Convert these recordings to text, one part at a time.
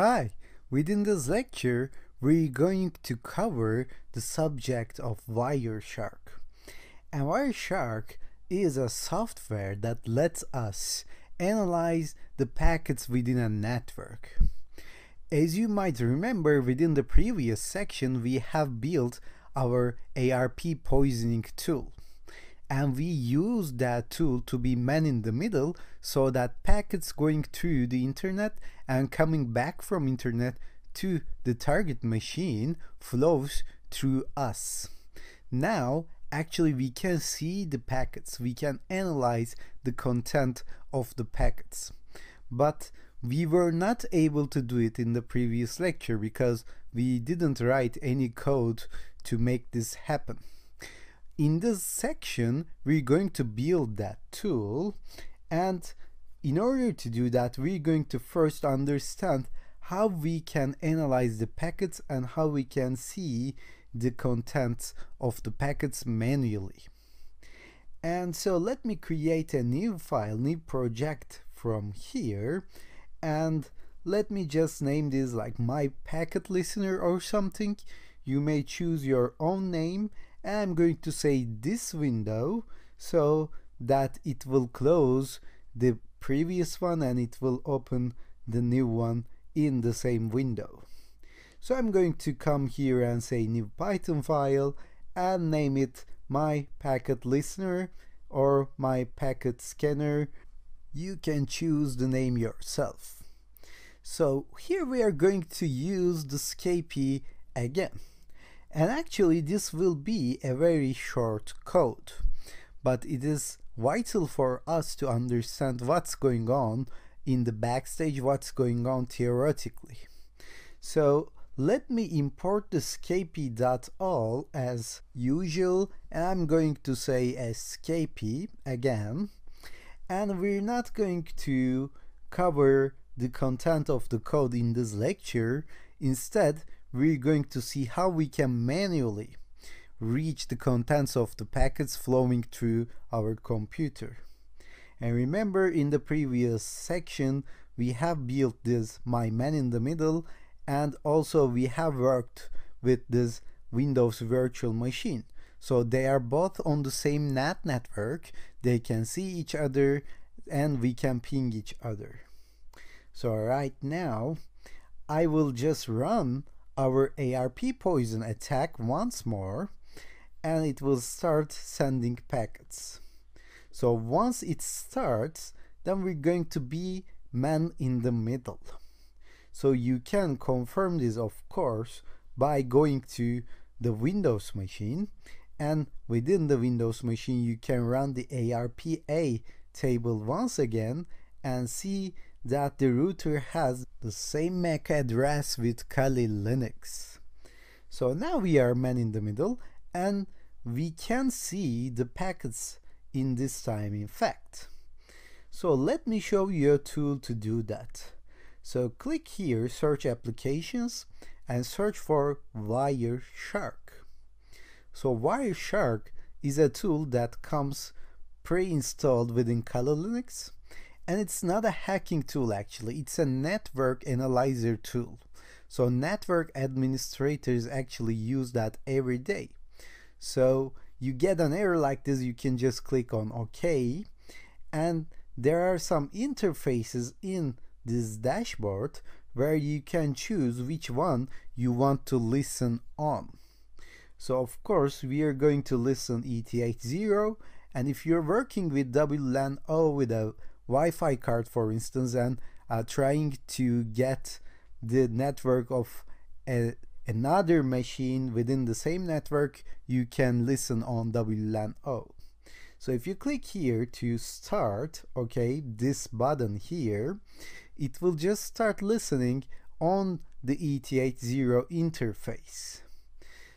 Hi, within this lecture, we're going to cover the subject of Wireshark. And Wireshark is a software that lets us analyze the packets within a network. As you might remember, within the previous section, we have built our ARP poisoning tool. And we use that tool to be man in the middle so that packets going through the internet and coming back from internet to the target machine flows through us. Now, actually, we can see the packets. We can analyze the content of the packets. But we were not able to do it in the previous lecture because we didn't write any code to make this happen. In this section, we're going to build that tool, and in order to do that, we're going to first understand how we can analyze the packets and how we can see the contents of the packets manually. And so let me create a new file, new project from here, and let me just name this like my packet listener or something. You may choose your own name. I'm going to say this window so that it will close the previous one and it will open the new one in the same window. So I'm going to come here and say new Python file and name it my packet listener or my packet scanner. You can choose the name yourself. So here we are going to use the scapy again. And actually this will be a very short code, but it is vital for us to understand what's going on in the backstage, what's going on theoretically. So let me import the scapy.all as usual, and I'm going to say scapy again, and we're not going to cover the content of the code in this lecture. Instead, we're going to see how we can manually reach the contents of the packets flowing through our computer. And remember, in the previous section, we have built this my man in the middle, and also we have worked with this Windows virtual machine. So they are both on the same NAT network, they can see each other, and we can ping each other. So right now, I will just run our ARP poison attack once more, and it will start sending packets. So once it starts, then we're going to be man in the middle. So you can confirm this, of course, by going to the Windows machine, and within the Windows machine you can run the ARPA table once again and see that the router has the same MAC address with Kali Linux. So now we are man in the middle, and we can see the packets in this time in fact. So let me show you a tool to do that. So click here, search applications, and search for Wireshark. So Wireshark is a tool that comes pre-installed within Kali Linux. And it's not a hacking tool actually, it's a network analyzer tool. So network administrators actually use that every day. So you get an error like this, you can just click on OK. And there are some interfaces in this dashboard where you can choose which one you want to listen on. So of course we are going to listen ETH0, and if you're working with WLAN O with a Wi-Fi card, for instance, and trying to get the network of another machine within the same network, you can listen on WLAN O. So if you click here to start, okay, this button here, it will just start listening on the ETH0 interface.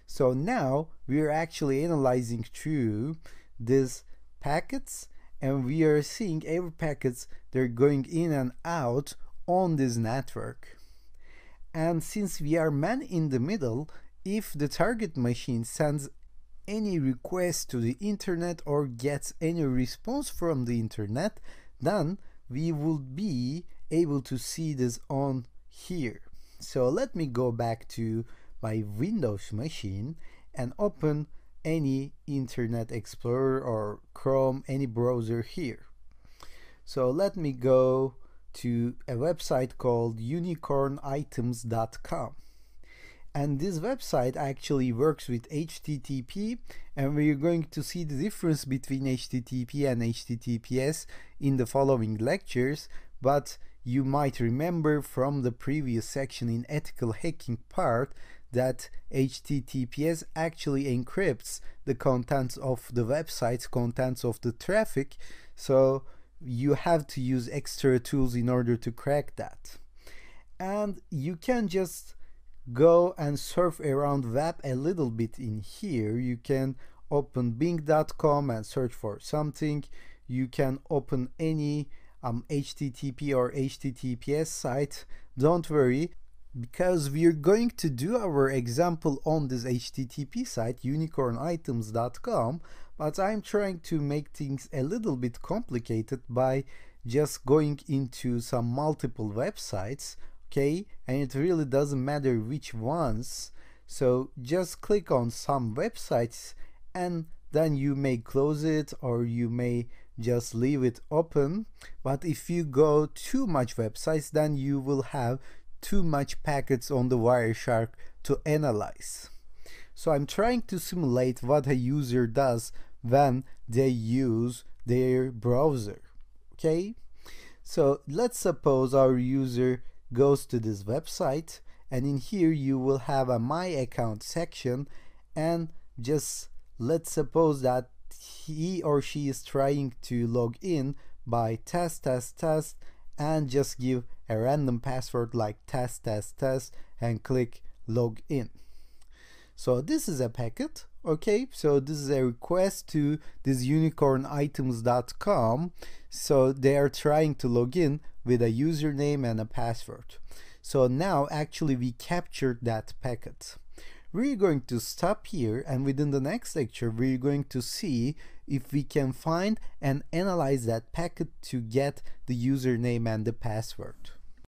So now we are actually analyzing through these packets, and we are seeing every packets, they're going in and out on this network. And since we are man in the middle, if the target machine sends any request to the internet or gets any response from the internet, then we will be able to see this on here. So let me go back to my Windows machine and open any Internet Explorer or Chrome, any browser here. So let me go to a website called unicornitems.com. And this website actually works with HTTP, and we're going to see the difference between HTTP and HTTPS in the following lectures, but you might remember from the previous section in ethical hacking part that HTTPS actually encrypts the contents of the website's contents of the traffic, so you have to use extra tools in order to crack that. And you can just go and surf around web a little bit in here. You can open bing.com and search for something. You can open any HTTP or HTTPS site. Don't worry, because we're going to do our example on this HTTP site, unicornitems.com, but I'm trying to make things a little bit complicated by just going into some multiple websites. Okay, and it really doesn't matter which ones, so just click on some websites and then you may close it or you may just leave it open. But if you go too much websites, then you will have too much packets on the Wireshark to analyze. So I'm trying to simulate what a user does when they use their browser. Okay, so let's suppose our user goes to this website, and in here you will have a my account section, and just let's suppose that he or she is trying to log in by test and just give a random password like test and click log in. So this is a packet. Okay, so this is a request to this unicornitems.com. So they are trying to log in with a username and a password. So now actually we captured that packet. We're going to stop here, and within the next lecture we're going to see if we can find and analyze that packet to get the username and the password.